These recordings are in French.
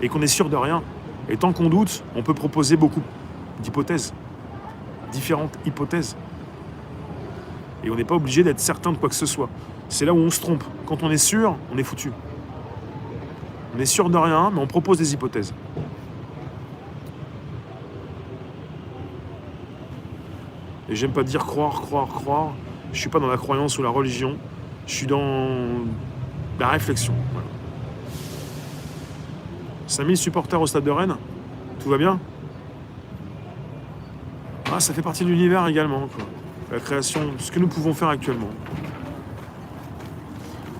et qu'on est sûr de rien. Et tant qu'on doute, on peut proposer beaucoup d'hypothèses, différentes hypothèses. Et on n'est pas obligé d'être certain de quoi que ce soit. C'est là où on se trompe. Quand on est sûr, on est foutu. On est sûr de rien, mais on propose des hypothèses. Et j'aime pas dire croire. Je suis pas dans la croyance ou la religion. Je suis dans la réflexion. Voilà. 5000 supporters au stade de Rennes. Tout va bien? Ah, ça fait partie de l'univers également, quoi. La création, ce que nous pouvons faire actuellement.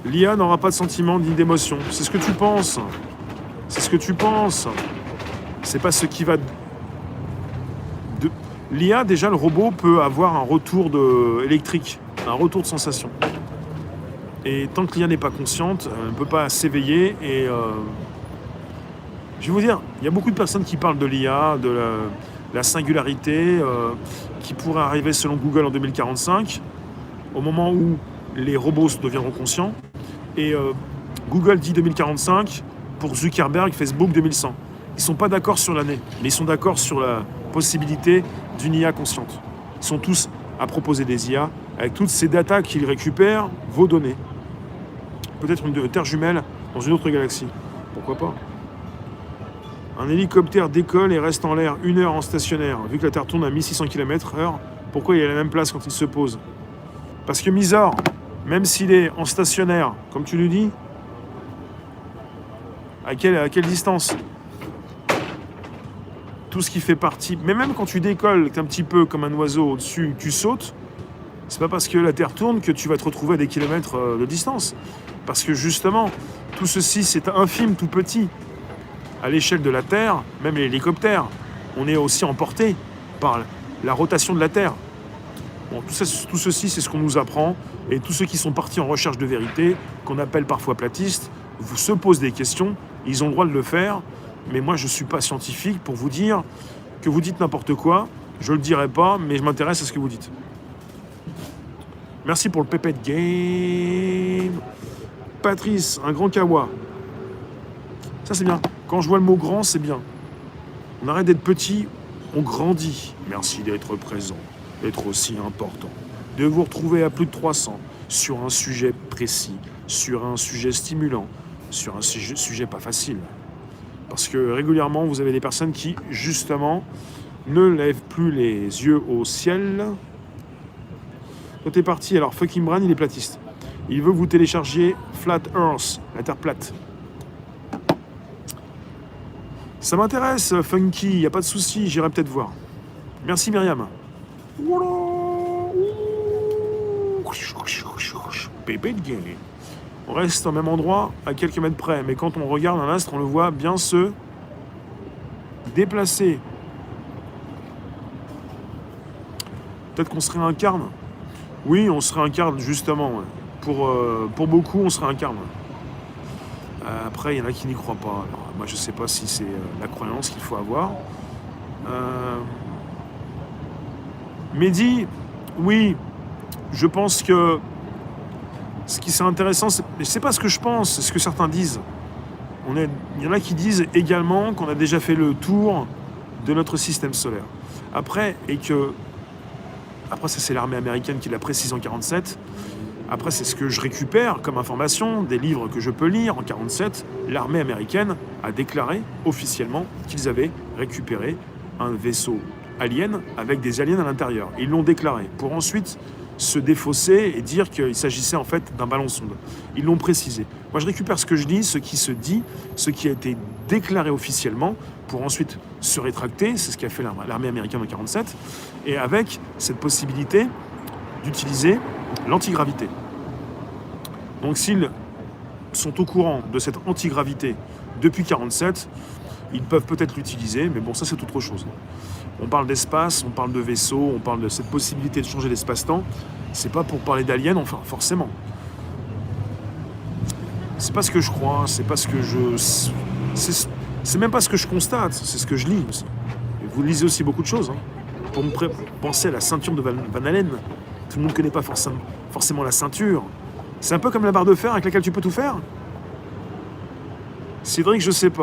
L'IA n'aura pas de sentiment ni d'émotion. C'est ce que tu penses. C'est ce que tu penses. C'est pas ce qui va... L'IA, déjà, le robot peut avoir un retour électrique, un retour de sensation. Et tant que l'IA n'est pas consciente, elle ne peut pas s'éveiller. Et je vais vous dire, il y a beaucoup de personnes qui parlent de l'IA, de la singularité, qui pourrait arriver selon Google en 2045, au moment où les robots deviendront conscients. Et Google dit 2045, pour Zuckerberg, Facebook 2100. Ils ne sont pas d'accord sur l'année, mais ils sont d'accord sur la possibilité d'une IA consciente. Ils sont tous à proposer des IA avec toutes ces datas qu'ils récupèrent, vos données. Peut-être une terre jumelle dans une autre galaxie. Pourquoi pas? Un hélicoptère décolle et reste en l'air 1 heure en stationnaire. Vu que la Terre tourne à 1600 km/h, pourquoi il est à la même place quand il se pose? Parce que Misor, même s'il est en stationnaire, comme tu lui dis, à quelle distance? Tout ce qui fait partie... Mais même quand tu décolles, t'es un petit peu comme un oiseau au-dessus, tu sautes, c'est pas parce que la Terre tourne que tu vas te retrouver à des kilomètres de distance. Parce que justement, tout ceci, c'est infime, tout petit. À l'échelle de la Terre, même l'hélicoptère, on est aussi emporté par la rotation de la Terre. Bon, tout ceci, c'est ce qu'on nous apprend. Et tous ceux qui sont partis en recherche de vérité, qu'on appelle parfois platistes, se posent des questions, ils ont le droit de le faire. Mais moi, je ne suis pas scientifique pour vous dire que vous dites n'importe quoi. Je ne le dirai pas, mais je m'intéresse à ce que vous dites. Merci pour le pépé de game. Patrice, un grand kawa. Ça, c'est bien. Quand je vois le mot grand, c'est bien. On arrête d'être petit, on grandit. Merci d'être présent, d'être aussi important. De vous retrouver à plus de 300 sur un sujet précis, sur un sujet stimulant, sur un sujet pas facile. Parce que régulièrement, vous avez des personnes qui, justement, ne lèvent plus les yeux au ciel. Quand t'es parti, alors Fucking Bran, il est platiste. Il veut que vous téléchargiez Flat Earth, la Terre plate. Ça m'intéresse, Funky, il n'y a pas de souci, j'irai peut-être voir. Merci Myriam. Pépé de game. On reste au même endroit, à quelques mètres près, mais quand on regarde un astre, on le voit bien se déplacer. Peut-être qu'on se réincarne. Oui, on se réincarne justement. Ouais. Pour beaucoup, on se réincarne. Après, il y en a qui n'y croient pas. Alors, moi, je ne sais pas si c'est la croyance qu'il faut avoir. Mehdi, oui, je pense que ce qui est intéressant, c'est pas ce que je pense, c'est ce que certains disent. Il y en a qui disent également qu'on a déjà fait le tour de notre système solaire. Après, ça c'est l'armée américaine qui l'a précisé en 1947. Après, c'est ce que je récupère comme information, des livres que je peux lire. En 1947, l'armée américaine a déclaré officiellement qu'ils avaient récupéré un vaisseau alien avec des aliens à l'intérieur. Ils l'ont déclaré pour ensuite se défausser et dire qu'il s'agissait en fait d'un ballon sonde. Ils l'ont précisé. Moi, je récupère ce que je dis, ce qui se dit, ce qui a été déclaré officiellement pour ensuite se rétracter. C'est ce qu'a fait l'armée américaine en 1947. Et avec cette possibilité d'utiliser l'antigravité. Donc s'ils sont au courant de cette antigravité depuis 1947, ils peuvent peut-être l'utiliser, mais bon, ça c'est autre chose. On parle d'espace, on parle de vaisseaux, on parle de cette possibilité de changer l'espace-temps. C'est pas pour parler d'aliens, enfin, forcément. C'est pas ce que je crois, c'est pas ce que je... C'est même pas ce que je constate, c'est ce que je lis aussi. Et vous lisez aussi beaucoup de choses. Hein. Pour me penser à la ceinture de Van Allen. Tout le monde ne connaît pas forcément la ceinture. C'est un peu comme la barre de fer avec laquelle tu peux tout faire. Cédric, je sais pas.